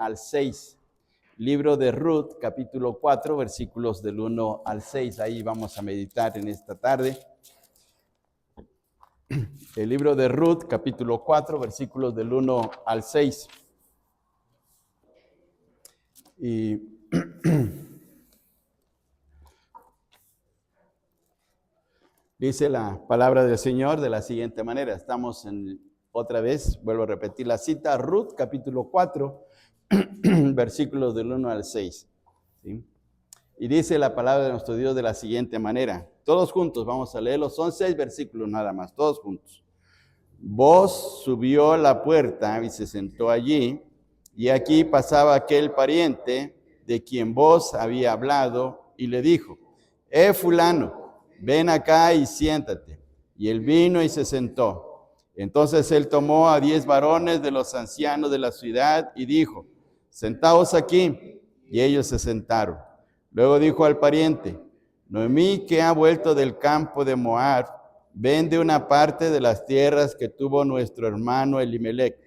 al 6. Libro de Ruth, capítulo 4, versículos del 1 al 6. Ahí vamos a meditar en esta tarde. El libro de Ruth, capítulo 4, versículos del 1 al 6. Y dice la palabra del Señor de la siguiente manera. Estamos otra vez, vuelvo a repetir la cita, Ruth, capítulo 4, versículos del 1 al 6. ¿Sí? Y dice la palabra de nuestro Dios de la siguiente manera. Todos juntos, vamos a leerlos. Son 6 versículos nada más, todos juntos. Vos subió a la puerta y se sentó allí, y aquí pasaba aquel pariente de quien vos había hablado, y le dijo, fulano, ven acá y siéntate. Y él vino y se sentó. Entonces él tomó a 10 varones de los ancianos de la ciudad y dijo, sentaos aquí. Y ellos se sentaron. Luego dijo al pariente, Noemí, que ha vuelto del campo de Moab, vende una parte de las tierras que tuvo nuestro hermano Elimelec.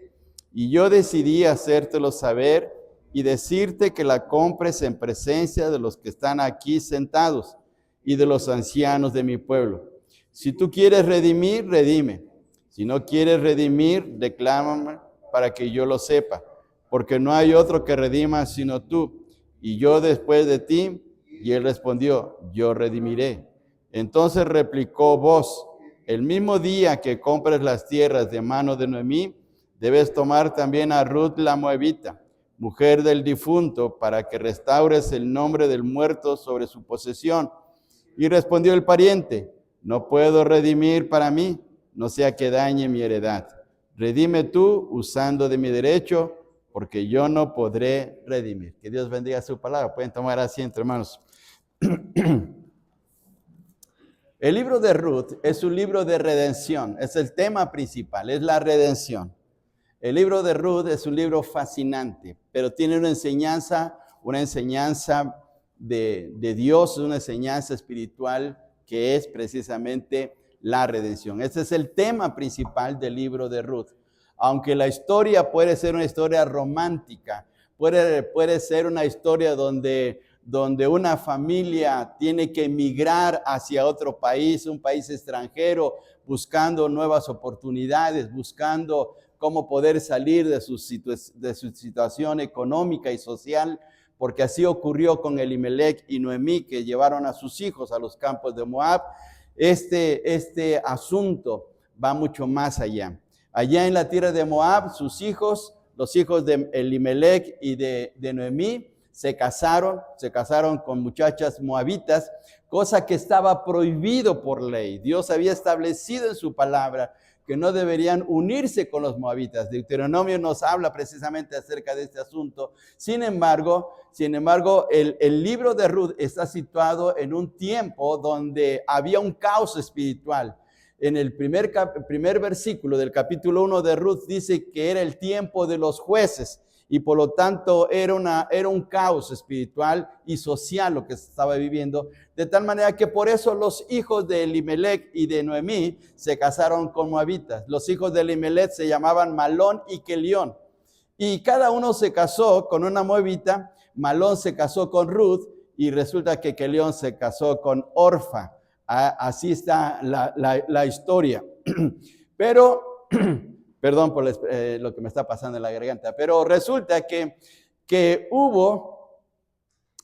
Y yo decidí hacértelo saber y decirte que la compres en presencia de los que están aquí sentados y de los ancianos de mi pueblo. Si tú quieres redimir, redime. Si no quieres redimir, declámame para que yo lo sepa, porque no hay otro que redima sino tú, y yo después de ti. Y él respondió, yo redimiré. Entonces replicó vos, el mismo día que compres las tierras de mano de Noemí, debes tomar también a Ruth la moabita, mujer del difunto, para que restaures el nombre del muerto sobre su posesión. Y respondió el pariente, no puedo redimir para mí, no sea que dañe mi heredad. Redime tú usando de mi derecho, porque yo no podré redimir. Que Dios bendiga su palabra. Pueden tomar asiento, hermanos. El libro de Ruth es un libro de redención, es el tema principal, es la redención. El libro de Ruth es un libro fascinante, pero tiene una enseñanza de Dios, una enseñanza espiritual que es precisamente la redención. Ese es el tema principal del libro de Ruth. Aunque la historia puede ser una historia romántica, puede ser una historia donde una familia tiene que emigrar hacia otro país, un país extranjero, buscando nuevas oportunidades, buscando cómo poder salir de su situación económica y social, porque así ocurrió con Elimelec y Noemí, que llevaron a sus hijos a los campos de Moab. Este asunto va mucho más allá. Allá en la tierra de Moab, sus hijos, los hijos de Elimelec y de Noemí, se casaron con muchachas moabitas, cosa que estaba prohibido por ley. Dios había establecido en su palabra que no deberían unirse con los moabitas. Deuteronomio nos habla precisamente acerca de este asunto. Sin embargo, el libro de Ruth está situado en un tiempo donde había un caos espiritual. En el primer versículo del capítulo 1 de Ruth dice que era el tiempo de los jueces y por lo tanto era un caos espiritual y social lo que se estaba viviendo, de tal manera que por eso los hijos de Elimelec y de Noemí se casaron con moabitas. Los hijos de Elimelec se llamaban Malón y Kelión y cada uno se casó con una moabita. Malón se casó con Ruth y resulta que Kelión se casó con Orfa. Así está la historia. Pero, perdón por lo que me está pasando en la garganta, pero resulta que hubo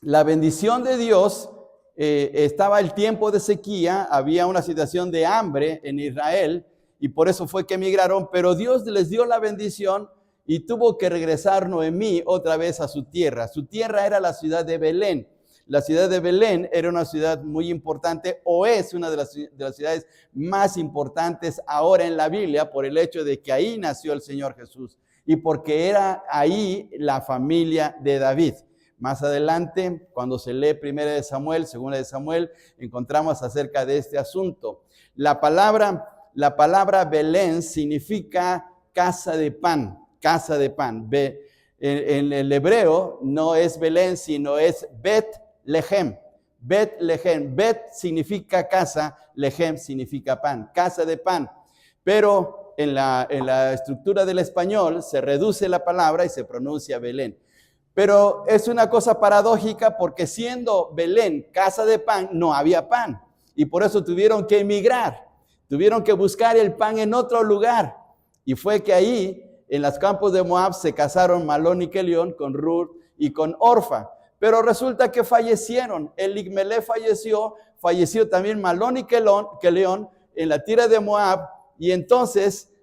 la bendición de Dios. Estaba el tiempo de sequía, había una situación de hambre en Israel y por eso fue que emigraron, pero Dios les dio la bendición y tuvo que regresar Noemí otra vez a su tierra. Su tierra era la ciudad de Belén. La ciudad de Belén era una ciudad muy importante, o es una de las ciudades más importantes ahora en la Biblia, por el hecho de que ahí nació el Señor Jesús y porque era ahí la familia de David. Más adelante, cuando se lee 1 de Samuel, 2 de Samuel, encontramos acerca de este asunto. La palabra Belén significa casa de pan, casa de pan. En el hebreo no es Belén, sino es Bet-Lehem. Bet-Lehem. Bet significa casa, Lehem significa pan, casa de pan. Pero en la estructura del español se reduce la palabra y se pronuncia Belén. Pero es una cosa paradójica porque siendo Belén casa de pan, no había pan. Y por eso tuvieron que emigrar, tuvieron que buscar el pan en otro lugar. Y fue que ahí, en los campos de Moab, se casaron Malón y Kelión con Ruth y con Orfa. Pero resulta que fallecieron. Elimelech falleció también Malón y Kelión en la tierra de Moab. Y entonces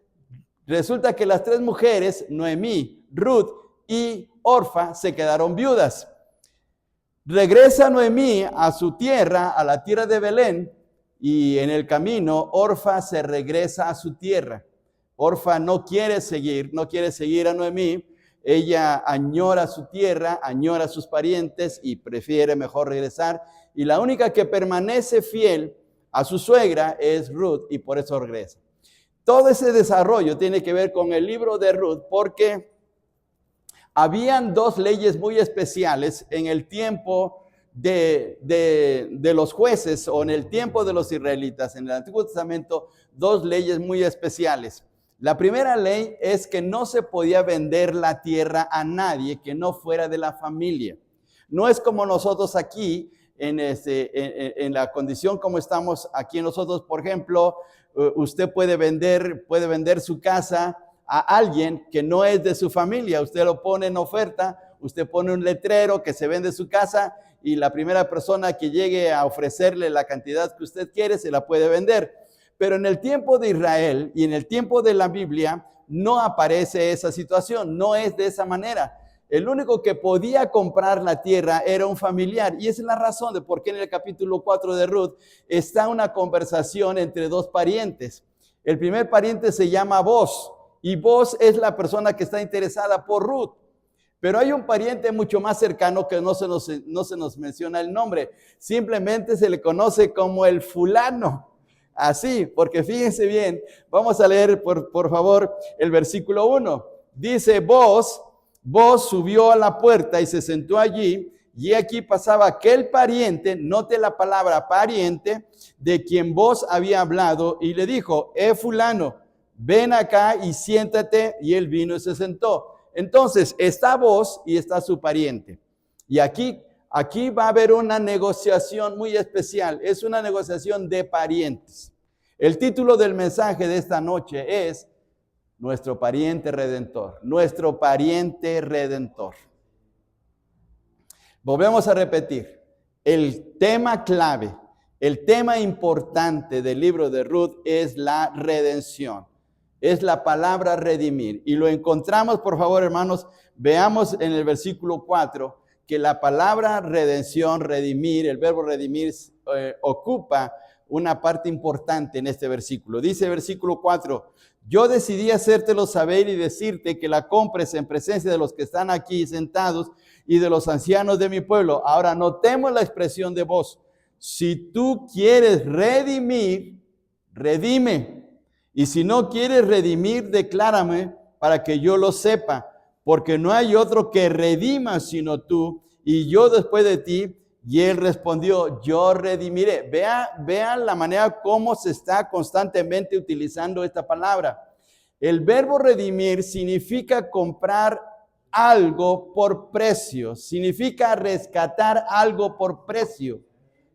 resulta que las tres mujeres, Noemí, Ruth y Orfa, se quedaron viudas. Regresa Noemí a su tierra, a la tierra de Belén, y en el camino Orfa se regresa a su tierra. Orfa no quiere seguir a Noemí. Ella añora su tierra, añora a sus parientes y prefiere mejor regresar. Y la única que permanece fiel a su suegra es Ruth, y por eso regresa. Todo ese desarrollo tiene que ver con el libro de Ruth, porque habían dos leyes muy especiales en el tiempo de los jueces o en el tiempo de los israelitas. En el Antiguo Testamento, dos leyes muy especiales. La primera ley es que no se podía vender la tierra a nadie que no fuera de la familia. No es como nosotros aquí, en la condición como estamos aquí nosotros. Por ejemplo, usted puede vender su casa a alguien que no es de su familia. Usted lo pone en oferta, usted pone un letrero que se vende su casa y la primera persona que llegue a ofrecerle la cantidad que usted quiere se la puede vender. Pero en el tiempo de Israel y en el tiempo de la Biblia no aparece esa situación, no es de esa manera. El único que podía comprar la tierra era un familiar, y esa es la razón de por qué en el capítulo 4 de Ruth está una conversación entre dos parientes. El primer pariente se llama Boz, y Boz es la persona que está interesada por Ruth. Pero hay un pariente mucho más cercano que no se nos menciona el nombre, simplemente se le conoce como el fulano. Así, porque fíjense bien, vamos a leer por favor el versículo 1. Dice: Boz subió a la puerta y se sentó allí, y aquí pasaba aquel pariente, note la palabra pariente, de quien Boz había hablado, y le dijo: fulano, ven acá y siéntate. Y él vino y se sentó. Entonces está Boz y está su pariente. Y aquí va a haber una negociación muy especial. Es una negociación de parientes. El título del mensaje de esta noche es Nuestro pariente redentor. Nuestro pariente redentor. Volvemos a repetir. El tema clave, el tema importante del libro de Ruth es la redención. Es la palabra redimir. Y lo encontramos, por favor, hermanos, veamos en el versículo 4 que la palabra redención, redimir, el verbo redimir, ocupa una parte importante en este versículo. Dice el versículo 4, yo decidí hacértelo saber y decirte que la compres en presencia de los que están aquí sentados y de los ancianos de mi pueblo. Ahora notemos la expresión de Boz. Si tú quieres redimir, redime. Y si no quieres redimir, declárame para que yo lo sepa, porque no hay otro que redima sino tú, y yo después de ti. Y él respondió: yo redimiré. Vean la manera como se está constantemente utilizando esta palabra. El verbo redimir significa comprar algo por precio, significa rescatar algo por precio,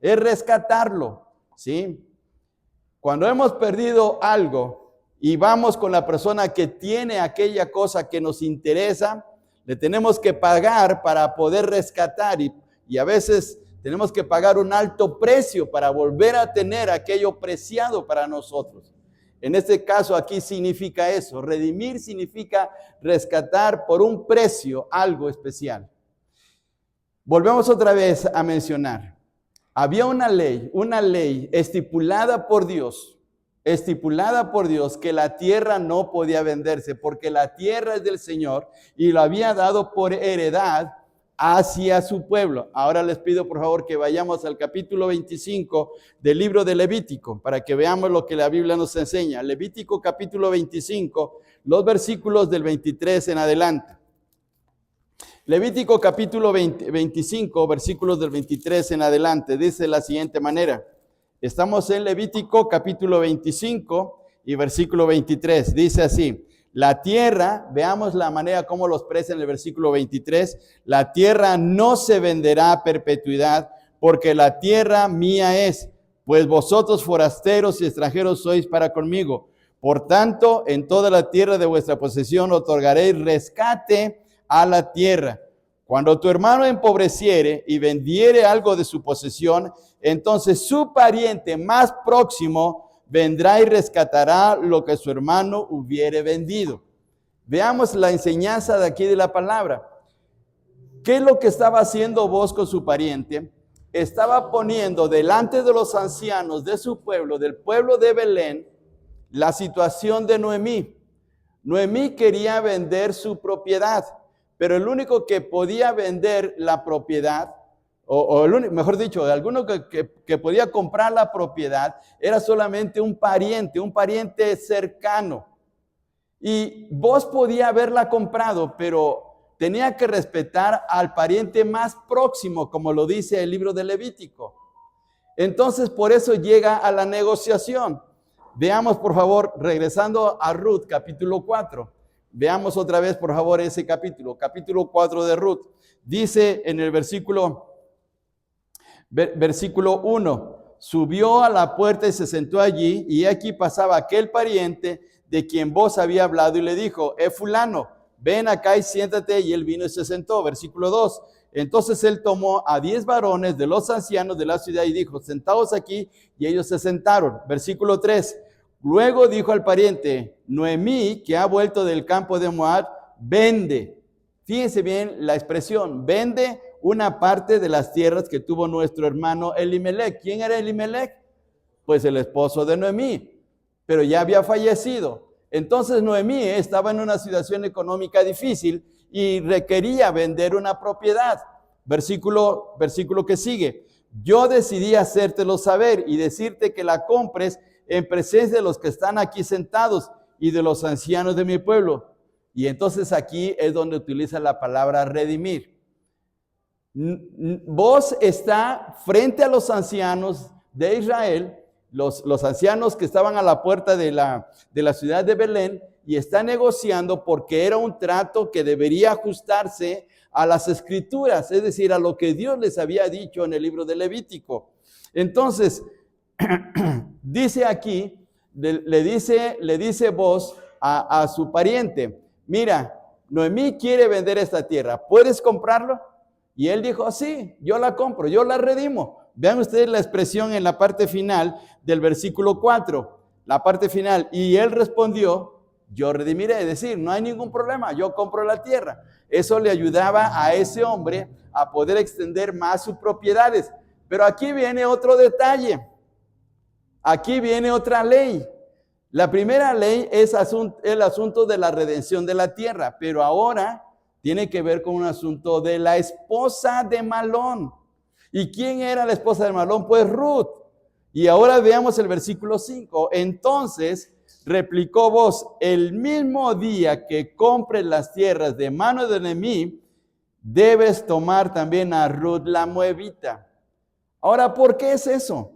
es rescatarlo, ¿sí? Cuando hemos perdido algo y vamos con la persona que tiene aquella cosa que nos interesa, le tenemos que pagar para poder rescatar y a veces tenemos que pagar un alto precio para volver a tener aquello preciado para nosotros. En este caso aquí significa eso. Redimir significa rescatar por un precio algo especial. Volvemos otra vez a mencionar. Había una ley estipulada por Dios, que la tierra no podía venderse, porque la tierra es del Señor y lo había dado por heredad hacia su pueblo. Ahora les pido por favor que vayamos al capítulo 25 del libro de Levítico, para que veamos lo que la Biblia nos enseña. Levítico capítulo 25, los versículos del 23 en adelante. Levítico capítulo 25, versículos del 23 en adelante, dice de la siguiente manera. Estamos en Levítico capítulo 25 y versículo 23, dice así: La tierra, veamos la manera como los expresa en el versículo 23, la tierra no se venderá a perpetuidad, porque la tierra mía es, pues vosotros forasteros y extranjeros sois para conmigo. Por tanto, en toda la tierra de vuestra posesión otorgaréis rescate a la tierra. Cuando tu hermano empobreciere y vendiere algo de su posesión, entonces su pariente más próximo vendrá y rescatará lo que su hermano hubiere vendido. Veamos la enseñanza de aquí de la palabra. ¿Qué es lo que estaba haciendo Booz con su pariente? Estaba poniendo delante de los ancianos de su pueblo, del pueblo de Belén, la situación de Noemí. Noemí quería vender su propiedad, pero el único que podía vender la propiedad, mejor dicho, alguno que podía comprar la propiedad, era solamente un pariente cercano. Y vos podía haberla comprado, pero tenía que respetar al pariente más próximo, como lo dice el libro de Levítico. Entonces, por eso llega a la negociación. Veamos, por favor, regresando a Ruth, capítulo 4. Veamos otra vez, por favor, ese capítulo 4 de Ruth. Dice en el versículo 1, subió a la puerta y se sentó allí, y aquí pasaba aquel pariente de quien vos había hablado, y le dijo, fulano, ven acá y siéntate, y él vino y se sentó. Versículo 2, entonces él tomó a 10 varones de los ancianos de la ciudad y dijo, sentaos aquí, y ellos se sentaron. Versículo 3, luego dijo al pariente, Noemí, que ha vuelto del campo de Moab, vende. Fíjense bien la expresión, vende una parte de las tierras que tuvo nuestro hermano Elimelech. ¿Quién era Elimelech? Pues el esposo de Noemí, pero ya había fallecido. Entonces Noemí estaba en una situación económica difícil y requería vender una propiedad. Versículo que sigue. Yo decidí hacértelo saber y decirte que la compres en presencia de los que están aquí sentados y de los ancianos de mi pueblo. Y entonces aquí es donde utiliza la palabra redimir. Vos está frente a los ancianos de Israel, los ancianos que estaban a la puerta de la ciudad de Belén, y está negociando porque era un trato que debería ajustarse a las escrituras, es decir, a lo que Dios les había dicho en el libro de Levítico. Entonces, dice aquí, le dice Booz a su pariente, mira, Noemí quiere vender esta tierra, ¿puedes comprarlo? Y él dijo, sí, yo la compro, yo la redimo. Vean ustedes la expresión en la parte final del versículo 4, la parte final. Y él respondió, yo redimiré, es decir, no hay ningún problema, yo compro la tierra. Eso le ayudaba a ese hombre a poder extender más sus propiedades. Pero aquí viene otro detalle, aquí viene otra ley. La primera ley es el asunto de la redención de la tierra, pero ahora tiene que ver con un asunto de la esposa de Malón. ¿Y quién era la esposa de Malón? Pues Ruth. Y ahora veamos el versículo 5. Entonces replicó Booz, el mismo día que compres las tierras de mano de Noemí, debes tomar también a Ruth la moabita. Ahora, ¿por qué es eso?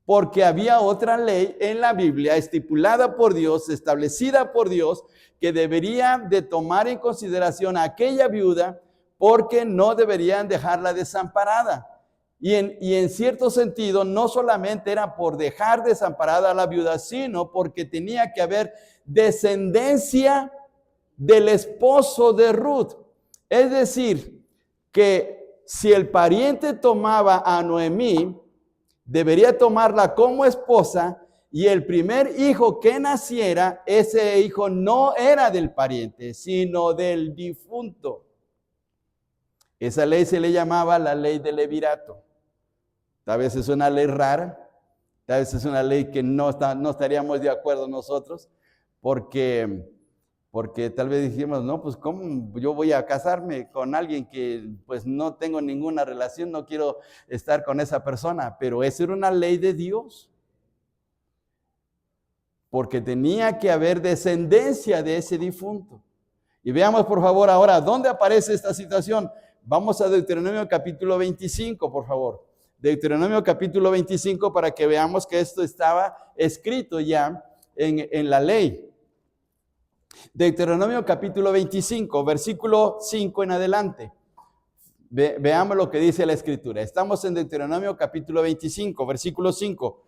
Porque había otra ley en la Biblia estipulada por Dios, establecida por Dios, que debería de tomar en consideración a aquella viuda porque no deberían dejarla desamparada. Y en cierto sentido, no solamente era por dejar desamparada a la viuda, sino porque tenía que haber descendencia del esposo de Ruth. Es decir, que si el pariente tomaba a Noemí, debería tomarla como esposa, y el primer hijo que naciera, ese hijo no era del pariente, sino del difunto. Esa ley se le llamaba la ley del levirato. Tal vez es una ley rara, tal vez es una ley que no estaríamos de acuerdo nosotros, porque tal vez dijimos, no, pues ¿cómo yo voy a casarme con alguien que pues no tengo ninguna relación, no quiero estar con esa persona? Pero esa era una ley de Dios, porque tenía que haber descendencia de ese difunto. Y veamos por favor ahora, ¿dónde aparece esta situación? Vamos a Deuteronomio capítulo 25, por favor. Deuteronomio capítulo 25 para que veamos que esto estaba escrito ya en la ley. Deuteronomio capítulo 25, versículo 5 en adelante. Veamos lo que dice la Escritura. Estamos en Deuteronomio capítulo 25, versículo 5.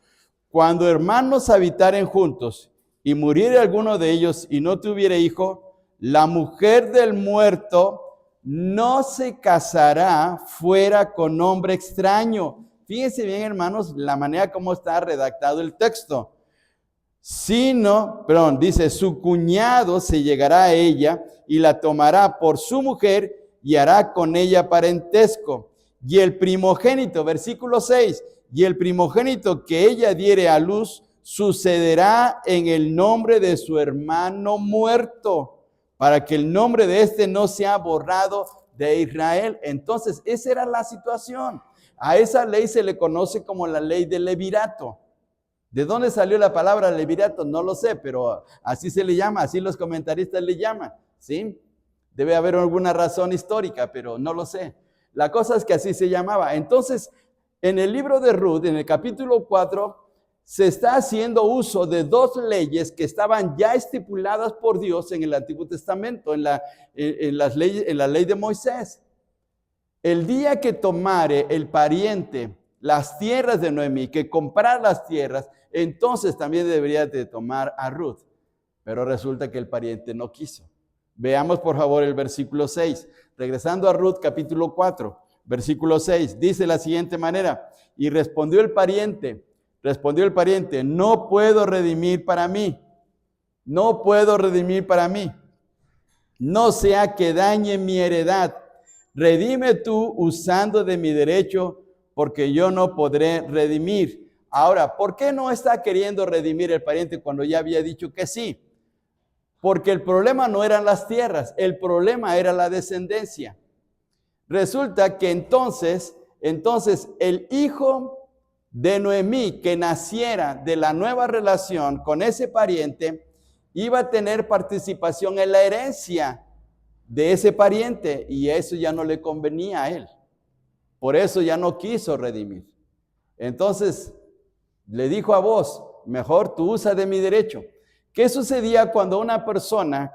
Cuando hermanos habitaren juntos y muriere alguno de ellos y no tuviere hijo, la mujer del muerto no se casará fuera con hombre extraño. Fíjense bien, hermanos, la manera como está redactado el texto. Dice, su cuñado se llegará a ella y la tomará por su mujer y hará con ella parentesco. Y el primogénito, versículo 6, y el primogénito que ella diere a luz sucederá en el nombre de su hermano muerto, para que el nombre de éste no sea borrado de Israel. Entonces, esa era la situación. A esa ley se le conoce como la ley del levirato. ¿De dónde salió la palabra levirato? No lo sé, pero así se le llama, así los comentaristas le llaman, ¿sí? Debe haber alguna razón histórica, pero no lo sé. La cosa es que así se llamaba. Entonces, en el libro de Ruth, en el capítulo 4, se está haciendo uso de dos leyes que estaban ya estipuladas por Dios en el Antiguo Testamento, en la ley de Moisés. El día que tomare el pariente las tierras de Noemí, que comprar las tierras, entonces también debería de tomar a Ruth. Pero resulta que el pariente no quiso. Veamos por favor el versículo 6. Regresando a Ruth capítulo 4, versículo 6, dice de la siguiente manera: y respondió el pariente, no puedo redimir para mí, no sea que dañe mi heredad. Redime tú usando de mi derecho, porque yo no podré redimir. Ahora, ¿por qué no está queriendo redimir el pariente cuando ya había dicho que sí? Porque el problema no eran las tierras, el problema era la descendencia. Resulta que entonces el hijo de Noemí que naciera de la nueva relación con ese pariente iba a tener participación en la herencia de ese pariente, y eso ya no le convenía a él. Por eso ya no quiso redimir. Entonces le dijo a Booz: mejor tú usa de mi derecho. ¿Qué sucedía cuando una persona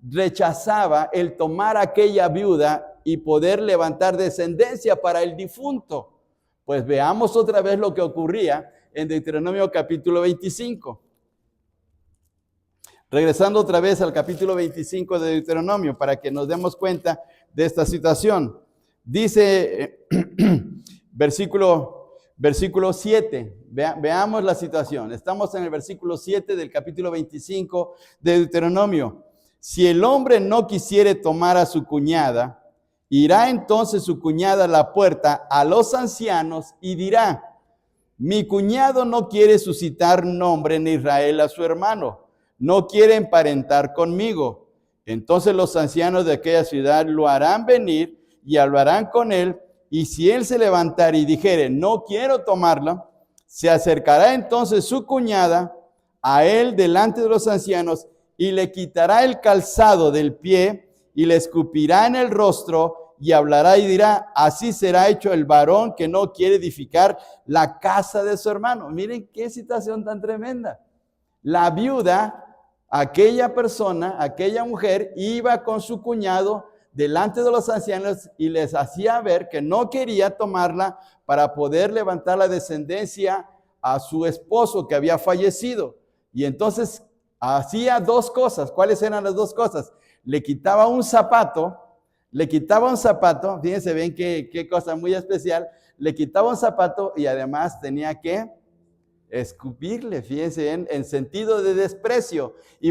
rechazaba el tomar a aquella viuda y poder levantar descendencia para el difunto? Pues veamos otra vez lo que ocurría en Deuteronomio capítulo 25. Regresando otra vez al capítulo 25 de Deuteronomio para que nos demos cuenta de esta situación. Dice versículo 7, veamos la situación. Estamos en el versículo 7 del capítulo 25 de Deuteronomio. Si el hombre no quisiere tomar a su cuñada, irá entonces su cuñada a la puerta a los ancianos y dirá: mi cuñado no quiere suscitar nombre en Israel a su hermano, no quiere emparentar conmigo. Entonces los ancianos de aquella ciudad lo harán venir y hablarán con él, y si él se levantare y dijere: no quiero tomarla, se acercará entonces su cuñada a él delante de los ancianos y le quitará el calzado del pie y le escupirá en el rostro y hablará y dirá: así será hecho el varón que no quiere edificar la casa de su hermano. Miren qué situación tan tremenda. La viuda, aquella persona, aquella mujer, iba con su cuñado delante de los ancianos y les hacía ver que no quería tomarla para poder levantar la descendencia a su esposo que había fallecido. Y entonces hacía dos cosas. ¿Cuáles eran las dos cosas? Le quitaba un zapato, fíjense bien qué cosa muy especial, le quitaba un zapato y además tenía que escupirle, fíjense, en sentido de desprecio. Y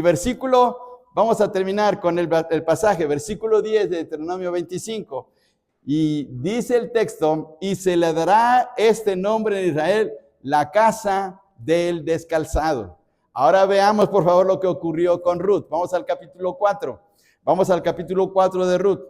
vamos a terminar con el pasaje, versículo 10 de Deuteronomio 25. Y dice el texto: y se le dará este nombre en Israel, la casa del descalzado. Ahora veamos por favor lo que ocurrió con Ruth. Vamos al capítulo 4. Vamos al capítulo 4 de Ruth.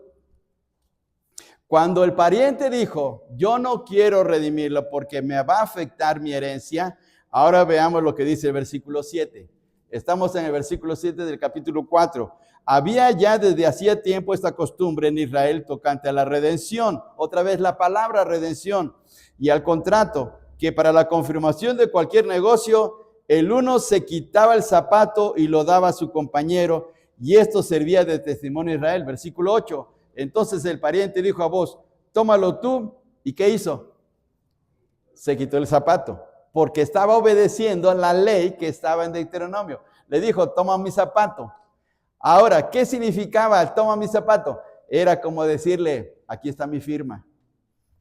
Cuando el pariente dijo: yo no quiero redimirlo porque me va a afectar mi herencia. Ahora veamos lo que dice el versículo 7. Estamos en el versículo 7 del capítulo 4. Había ya desde hacía tiempo esta costumbre en Israel tocante a la redención. Otra vez la palabra redención. Y al contrato, que para la confirmación de cualquier negocio el uno se quitaba el zapato y lo daba a su compañero, y esto servía de testimonio a Israel. Versículo 8. Entonces el pariente dijo a Booz, tómalo tú. ¿Y qué hizo? Se quitó el zapato, porque estaba obedeciendo a la ley que estaba en Deuteronomio. Le dijo, toma mi zapato. Ahora, ¿qué significaba toma mi zapato? Era como decirle, aquí está mi firma.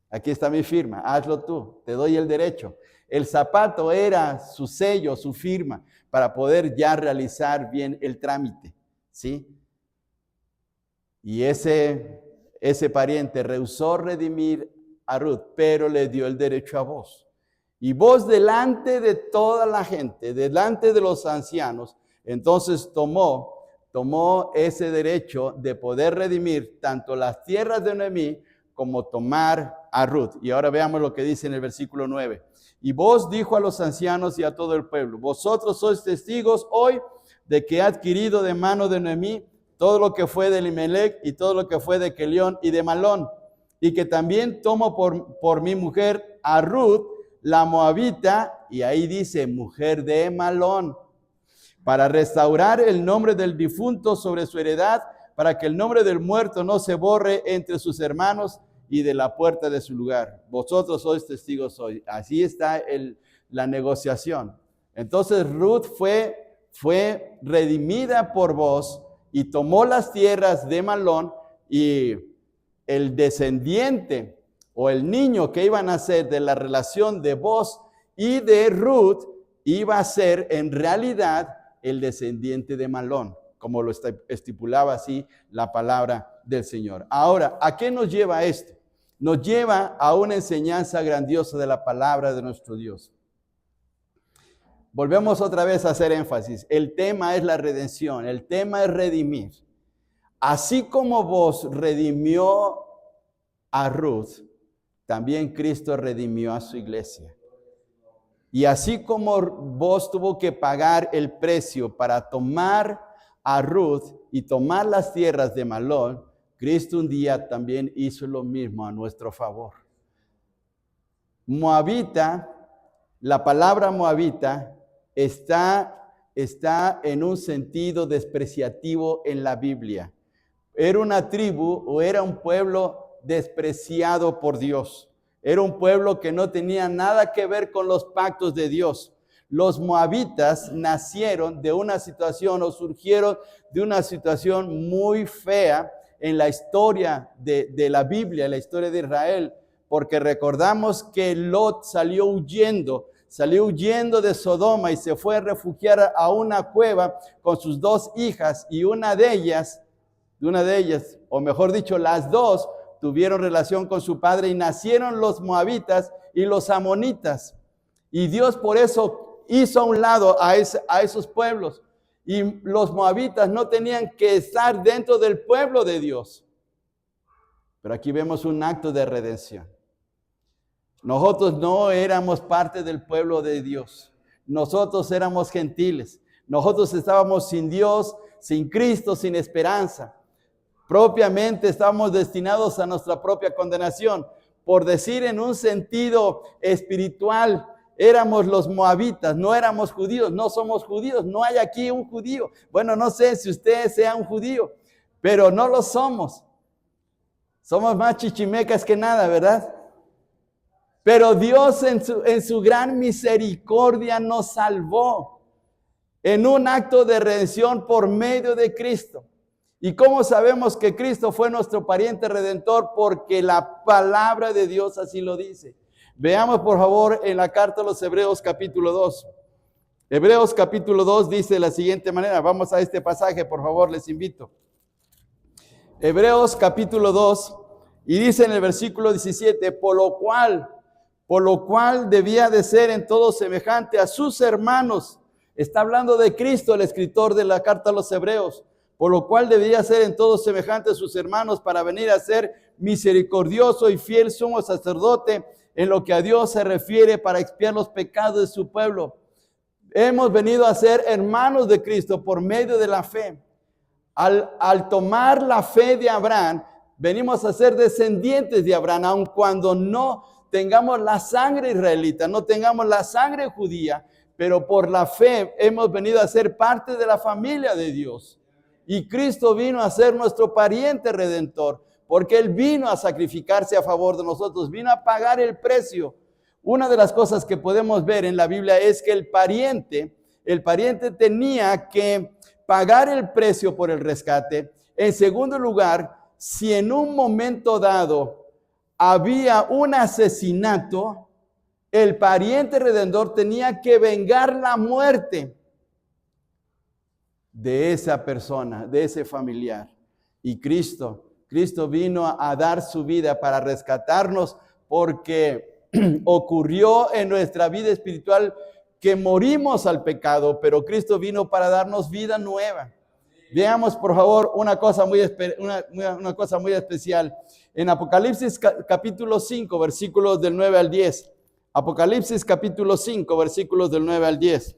Aquí está mi firma, hazlo tú, te doy el derecho. El zapato era su sello, su firma, para poder ya realizar bien el trámite, ¿sí? Y ese pariente rehusó redimir a Ruth, pero le dio el derecho a Booz. Y Booz delante de toda la gente, delante de los ancianos, entonces tomó ese derecho de poder redimir tanto las tierras de Noemí como tomar a Ruth. Y ahora veamos lo que dice en el versículo 9. Y Booz dijo a los ancianos y a todo el pueblo, vosotros sois testigos hoy de que he adquirido de mano de Noemí todo lo que fue de Elimelech y todo lo que fue de Kelión y de Malón, y que también tomo por mi mujer a Ruth, la moabita, y ahí dice mujer de Malón, para restaurar el nombre del difunto sobre su heredad, para que el nombre del muerto no se borre entre sus hermanos y de la puerta de su lugar. Vosotros sois testigos hoy. Así está la negociación. Entonces Ruth fue redimida por Booz y tomó las tierras de Malón, y el descendiente o el niño que iba a nacer de la relación de Booz y de Ruth iba a ser en realidad el descendiente de Malón, como lo estipulaba así la palabra del Señor. Ahora, ¿a qué nos lleva esto? Nos lleva a una enseñanza grandiosa de la palabra de nuestro Dios. Volvemos otra vez a hacer énfasis. El tema es la redención, el tema es redimir. Así como Booz redimió a Ruth, también Cristo redimió a su iglesia. Y así como Booz tuvo que pagar el precio para tomar a Ruth y tomar las tierras de Malón, Cristo un día también hizo lo mismo a nuestro favor. Moabita, la palabra moabita está en un sentido despreciativo en la Biblia. Era una tribu o era un pueblo despreciado por Dios. Era un pueblo que no tenía nada que ver con los pactos de Dios. Los moabitas nacieron de una situación o surgieron de una situación muy fea en la historia de la Biblia, en la historia de Israel, porque recordamos que Lot salió huyendo de Sodoma y se fue a refugiar a una cueva con sus dos hijas, y una de ellas, o mejor dicho, las dos, tuvieron relación con su padre y nacieron los moabitas y los amonitas. Y Dios por eso hizo a un lado a esos pueblos. Y los moabitas no tenían que estar dentro del pueblo de Dios. Pero aquí vemos un acto de redención. Nosotros no éramos parte del pueblo de Dios. Nosotros éramos gentiles. Nosotros estábamos sin Dios, sin Cristo, sin esperanza. Propiamente estábamos destinados a nuestra propia condenación. Por decir en un sentido espiritual, éramos los moabitas, no éramos judíos, no somos judíos, no hay aquí un judío. Bueno, no sé si usted sea un judío, pero no lo somos. Somos más chichimecas que nada, ¿verdad? Pero Dios en su gran misericordia nos salvó en un acto de redención por medio de Cristo. ¿Y cómo sabemos que Cristo fue nuestro pariente redentor? Porque la palabra de Dios así lo dice. Veamos por favor en la carta a los Hebreos capítulo 2. Hebreos capítulo 2 dice de la siguiente manera. Vamos a este pasaje, por favor, les invito. Hebreos capítulo 2, y dice en el versículo 17, por lo cual debía de ser en todo semejante a sus hermanos. Está hablando de Cristo, el escritor de la carta a los Hebreos. Por lo cual debía ser en todo semejante a sus hermanos, para venir a ser misericordioso y fiel sumo sacerdote en lo que a Dios se refiere, para expiar los pecados de su pueblo. Hemos venido a ser hermanos de Cristo por medio de la fe. Al tomar la fe de Abraham, venimos a ser descendientes de Abraham, aun cuando no tengamos la sangre israelita, no tengamos la sangre judía, pero por la fe hemos venido a ser parte de la familia de Dios. Y Cristo vino a ser nuestro pariente redentor, porque Él vino a sacrificarse a favor de nosotros, vino a pagar el precio. Una de las cosas que podemos ver en la Biblia es que el pariente tenía que pagar el precio por el rescate. En segundo lugar, si en un momento dado había un asesinato, el pariente redentor tenía que vengar la muerte de esa persona, de ese familiar. Y Cristo vino a dar su vida para rescatarnos, porque ocurrió en nuestra vida espiritual que morimos al pecado, pero Cristo vino para darnos vida nueva. Veamos, por favor, una cosa muy especial. En Apocalipsis capítulo 5, versículos del 9 al 10. Apocalipsis capítulo 5, versículos del 9 al 10.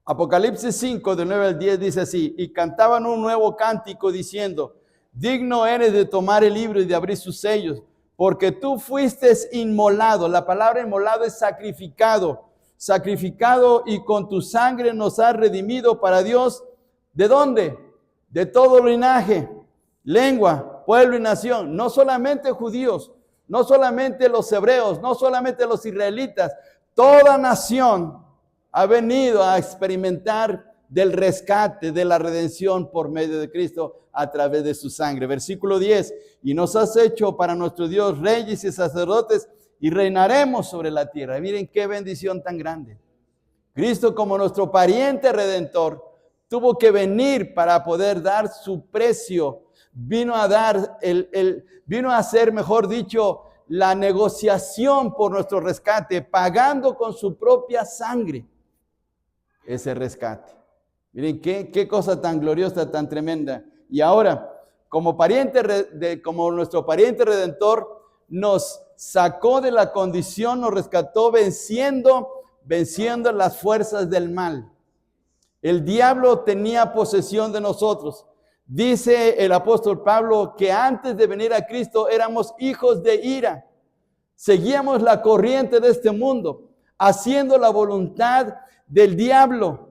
Apocalipsis 5, del 9 al 10 dice así: y cantaban un nuevo cántico diciendo: digno eres de tomar el libro y de abrir sus sellos, porque tú fuiste inmolado. La palabra inmolado es sacrificado y con tu sangre nos has redimido para Dios. ¿De dónde? De todo linaje, lengua, pueblo y nación. No solamente judíos, no solamente los hebreos, no solamente los israelitas. Toda nación ha venido a experimentar del rescate, de la redención por medio de Cristo a través de su sangre. Versículo 10, y nos has hecho para nuestro Dios reyes y sacerdotes y reinaremos sobre la tierra. Miren qué bendición tan grande. Cristo, como nuestro pariente redentor, tuvo que venir para poder dar su precio. Vino a dar vino a hacer, mejor dicho, la negociación por nuestro rescate, pagando con su propia sangre ese rescate. Miren qué cosa tan gloriosa, tan tremenda. Y ahora, como nuestro pariente redentor, nos sacó de la condición, nos rescató venciendo las fuerzas del mal. El diablo tenía posesión de nosotros. Dice el apóstol Pablo que antes de venir a Cristo éramos hijos de ira. Seguíamos la corriente de este mundo, haciendo la voluntad del diablo.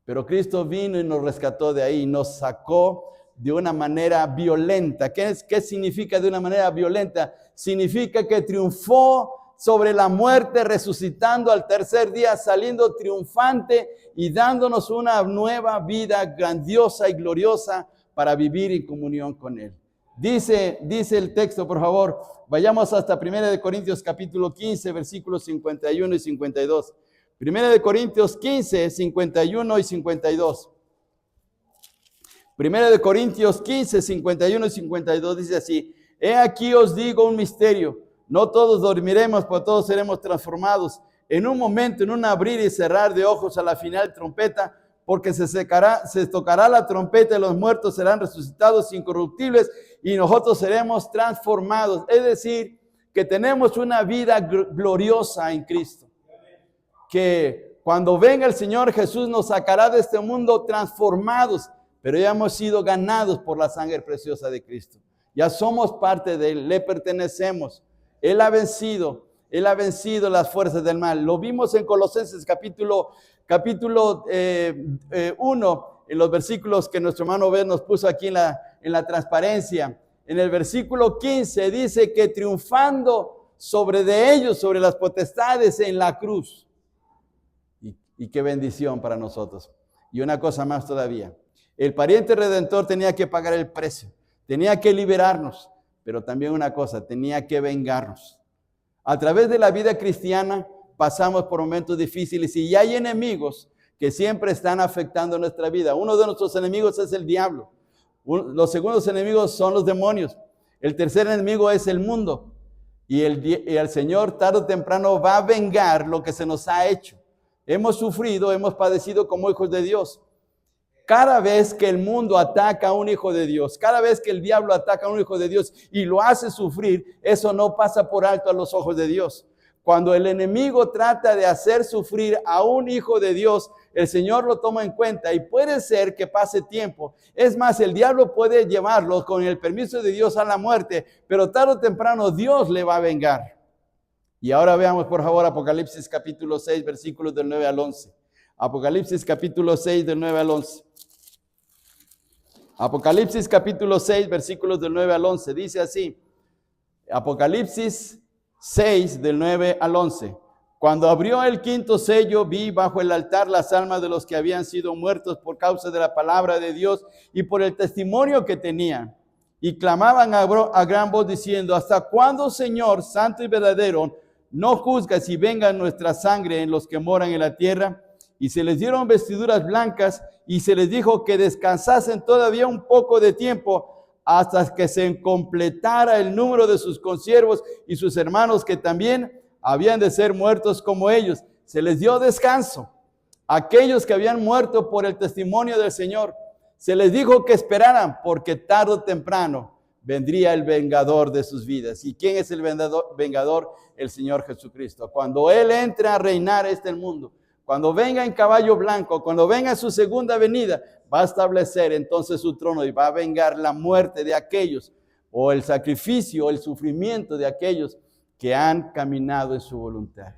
Pero Cristo vino y nos rescató de ahí, nos sacó de una manera violenta. ¿Qué significa de una manera violenta? Significa que triunfó sobre la muerte, resucitando al tercer día, saliendo triunfante y dándonos una nueva vida grandiosa y gloriosa para vivir en comunión con Él. Dice el texto, por favor, vayamos hasta 1 Corintios capítulo 15, versículos 51 y 52. 1 Corintios 15, 51 y 52. 1 Corintios 15, 51 y 52 dice así: he aquí os digo un misterio, no todos dormiremos, pero todos seremos transformados en un momento, en un abrir y cerrar de ojos a la final trompeta, porque se tocará la trompeta y los muertos serán resucitados incorruptibles y nosotros seremos transformados. Es decir, que tenemos una vida gloriosa en Cristo. Que cuando venga el Señor Jesús nos sacará de este mundo transformados, pero ya hemos sido ganados por la sangre preciosa de Cristo. Ya somos parte de Él, le pertenecemos. Él ha vencido las fuerzas del mal. Lo vimos en Colosenses capítulo 1, en los versículos que nuestro hermano Ben nos puso aquí en la transparencia. En el versículo 15 dice que triunfando sobre las potestades en la cruz. Y qué bendición para nosotros. Y una cosa más todavía. El pariente redentor tenía que pagar el precio. Tenía que liberarnos. Pero también una cosa, tenía que vengarnos. A través de la vida cristiana pasamos por momentos difíciles y hay enemigos que siempre están afectando nuestra vida. Uno de nuestros enemigos es el diablo. Los segundos enemigos son los demonios. El tercer enemigo es el mundo. Y el Señor tarde o temprano va a vengar lo que se nos ha hecho. Hemos sufrido, hemos padecido como hijos de Dios. Cada vez que el mundo ataca a un hijo de Dios, cada vez que el diablo ataca a un hijo de Dios y lo hace sufrir, eso no pasa por alto a los ojos de Dios. Cuando el enemigo trata de hacer sufrir a un hijo de Dios, el Señor lo toma en cuenta y puede ser que pase tiempo. Es más, el diablo puede llevarlo con el permiso de Dios a la muerte, pero tarde o temprano Dios le va a vengar. Y ahora veamos, por favor, Apocalipsis capítulo 6, versículos del 9 al 11. Apocalipsis capítulo 6, del 9 al 11. Apocalipsis capítulo 6, versículos del 9 al 11. Dice así, Apocalipsis 6, del 9 al 11. Cuando abrió el quinto sello, vi bajo el altar las almas de los que habían sido muertos por causa de la palabra de Dios y por el testimonio que tenían. Y clamaban a gran voz diciendo, ¿hasta cuándo, Señor, santo y verdadero, no juzgas y venga nuestra sangre en los que moran en la tierra? Y se les dieron vestiduras blancas y se les dijo que descansasen todavía un poco de tiempo hasta que se completara el número de sus consiervos y sus hermanos que también habían de ser muertos como ellos. Se les dio descanso a aquellos que habían muerto por el testimonio del Señor. Se les dijo que esperaran porque tarde o temprano vendría el vengador de sus vidas. ¿Y quién es el vengador? El Señor Jesucristo. Cuando Él entre a reinar este mundo, cuando venga en caballo blanco, cuando venga su segunda venida, va a establecer entonces su trono y va a vengar la muerte de aquellos, o el sacrificio, o el sufrimiento de aquellos que han caminado en su voluntad.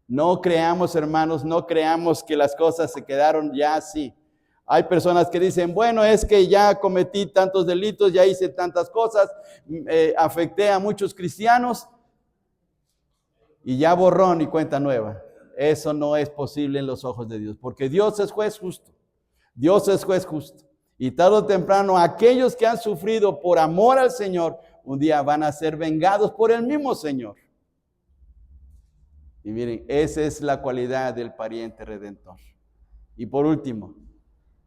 No creamos, hermanos, no creamos que las cosas se quedaron ya así. Hay personas que dicen, bueno, es que ya cometí tantos delitos, ya hice tantas cosas, afecté a muchos cristianos y ya borrón y cuenta nueva. Eso no es posible en los ojos de Dios, porque Dios es juez justo. Dios es juez justo. Y tarde o temprano, aquellos que han sufrido por amor al Señor, un día van a ser vengados por el mismo Señor. Y miren, esa es la cualidad del pariente redentor. Y por último,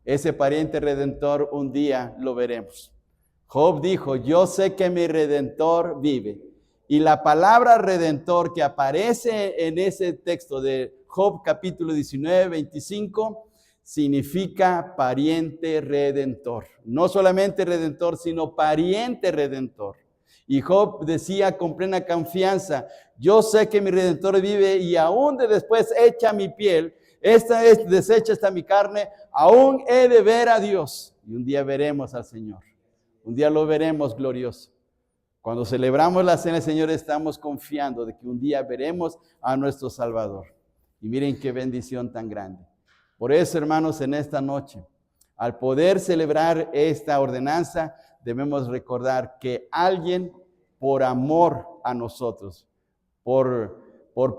ese pariente redentor un día lo veremos. Job dijo, yo sé que mi redentor vive. Y la palabra redentor que aparece en ese texto de Job capítulo 19, 25, significa pariente redentor. No solamente redentor, sino pariente redentor. Y Job decía con plena confianza, yo sé que mi redentor vive y aún de después echa mi piel, deshecha está mi carne, aún he de ver a Dios. Y un día veremos al Señor. Un día lo veremos glorioso. Cuando celebramos la cena del Señor estamos confiando de que un día veremos a nuestro Salvador. Y miren qué bendición tan grande. Por eso, hermanos, en esta noche, al poder celebrar esta ordenanza, debemos recordar que alguien, por amor a nosotros, por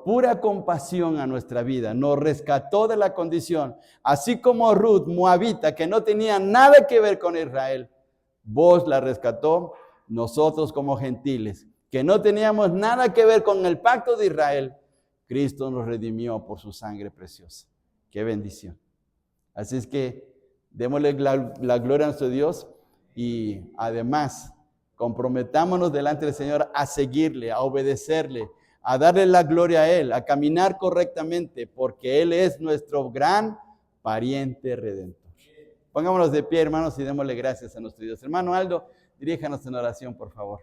pura compasión a nuestra vida, nos rescató de la condición, así como Ruth, moabita, que no tenía nada que ver con Israel, vos la rescató. Nosotros como gentiles, que no teníamos nada que ver con el pacto de Israel, Cristo nos redimió por su sangre preciosa. ¡Qué bendición! Así es que démosle la gloria a nuestro Dios y además comprometámonos delante del Señor a seguirle, a obedecerle, a darle la gloria a Él, a caminar correctamente, porque Él es nuestro gran pariente redentor. Pongámonos de pie, hermanos, y démosle gracias a nuestro Dios. Hermano Aldo, diríjanos en oración, por favor.